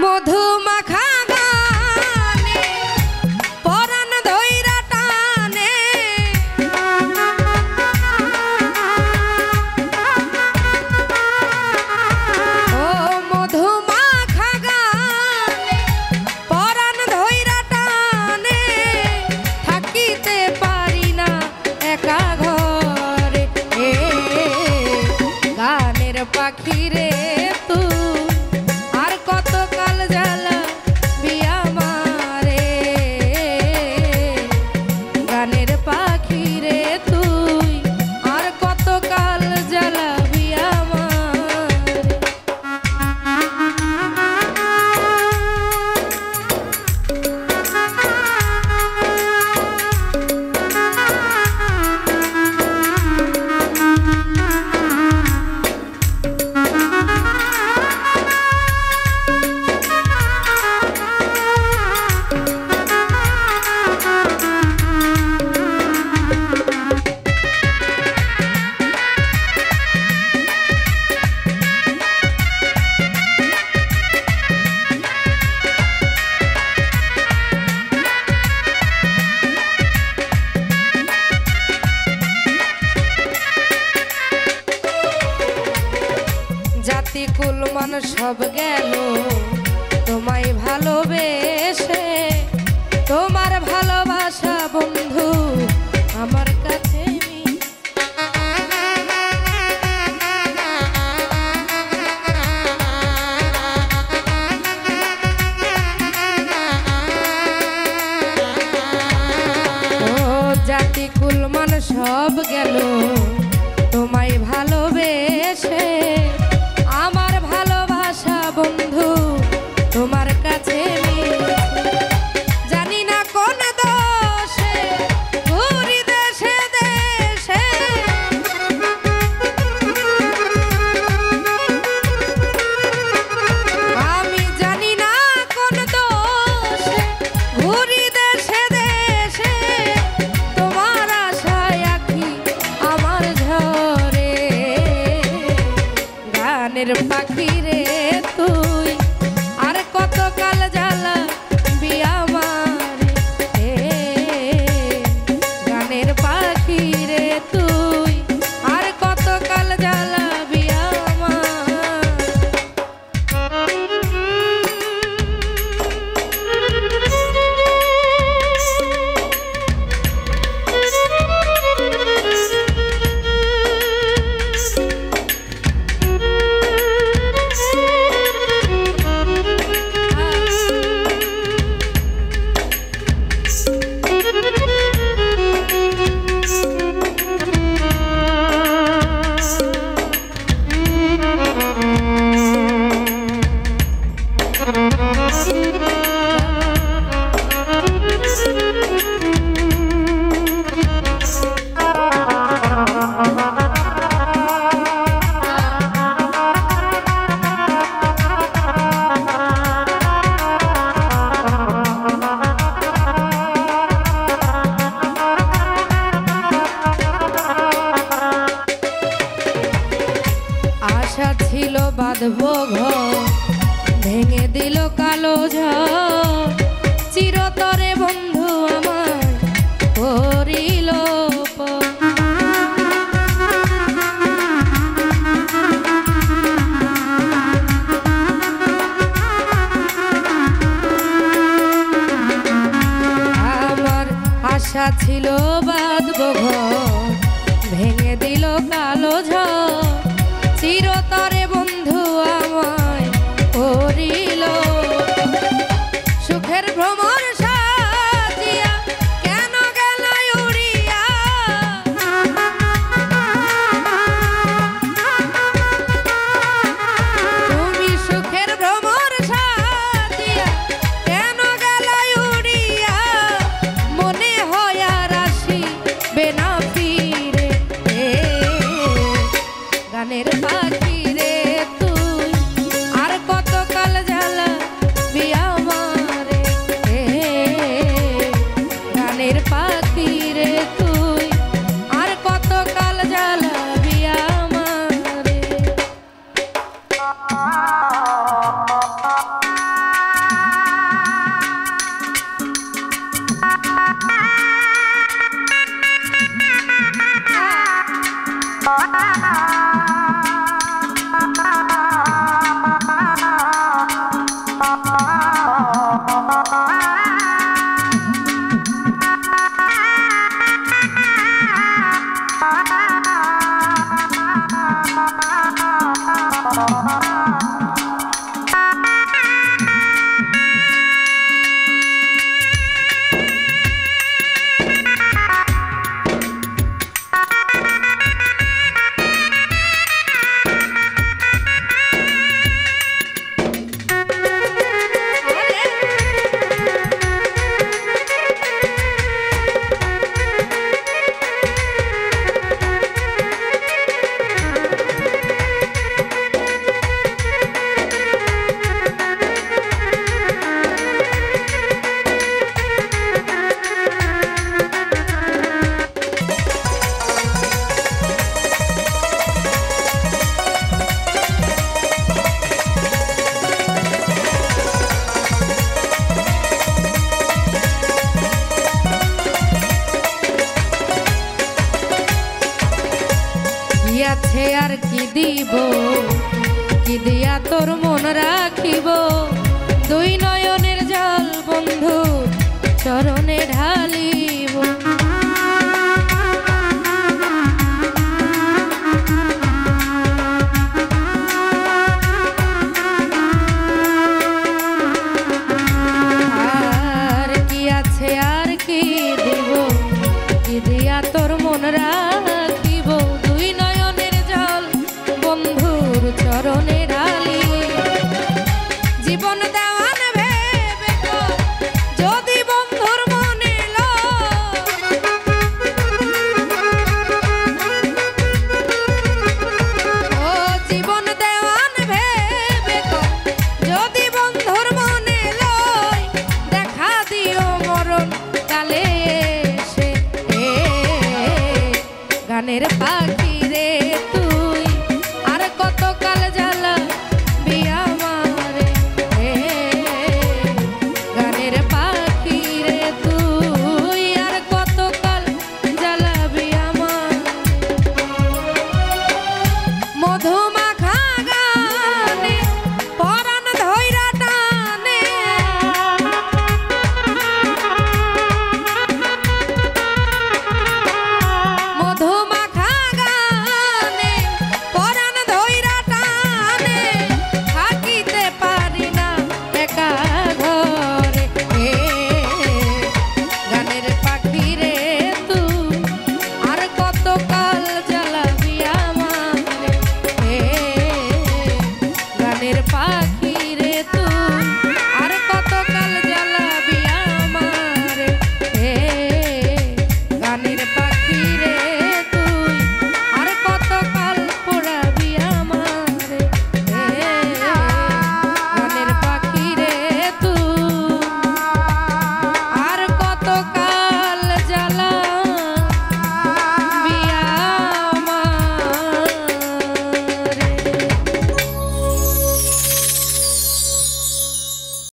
মধু মাখা গানে পরাণ ধইরা টানে ও মধু মাখা গানে পরাণ ধইরা টানে থাকিতে পারি না একা ঘরে গানের পাখি রে তুই আর কত কাল জ্বালাবি আমারে গানের পাখি রে তুই আর কত কাল জ্বালাবি আমারে জাতি কুলমান সব গেল তোমায় ভালোবেসে তোমার ভালোবাসা বন্ধু আমার কাছে ও জাতি কুলমান সব গেল তোমায় ভালোবেসে আমার ভালোবাসা বন্ধু তোমার কাছে জানি না কোন দোষে ঘুরি দেশে দেশে আমি জানি না কোন দোষে ঘুরি দেশে দেশে তোমার আশায় আঁখি আমার ঝরে গানের পাখি রে তুই আর কত কাল জ্বালাবি আমারে গানের পাখি রে তুই আর কত কাল জ্বালাবি আশা ছিল বাঁধবো ঘর ভেঙে দিল কালো ঝড় চিরতরে বন্ধু আমার করিল আমার আশা ছিল বাঁধবো ঘর ভেঙে দিল কালো ঝড় চিরতরে বন্ধু আমায় করিল সুখের ভ্রমর সাজিয়া কেন গেল উড়িয়া তুমি সুখের ভ্রমর সাজিয়া কেন গেল উড়িয়া মনে হয় আর আসিবে না ফিরে গানের পাখি রে তুই আর কত কাল জ্বালাবি আমারে গানের পাখি রে তুই আর কত কাল জ্বালাবি আমারে আছে আর কি দিব, কি দিয়া তোর মন রাখিব, দুই নয়নের জল বন্ধু চরণে ঢালিব। আর কি আছে আর কি দিব, কি দিয়া তোর মন রাখিব, চরণে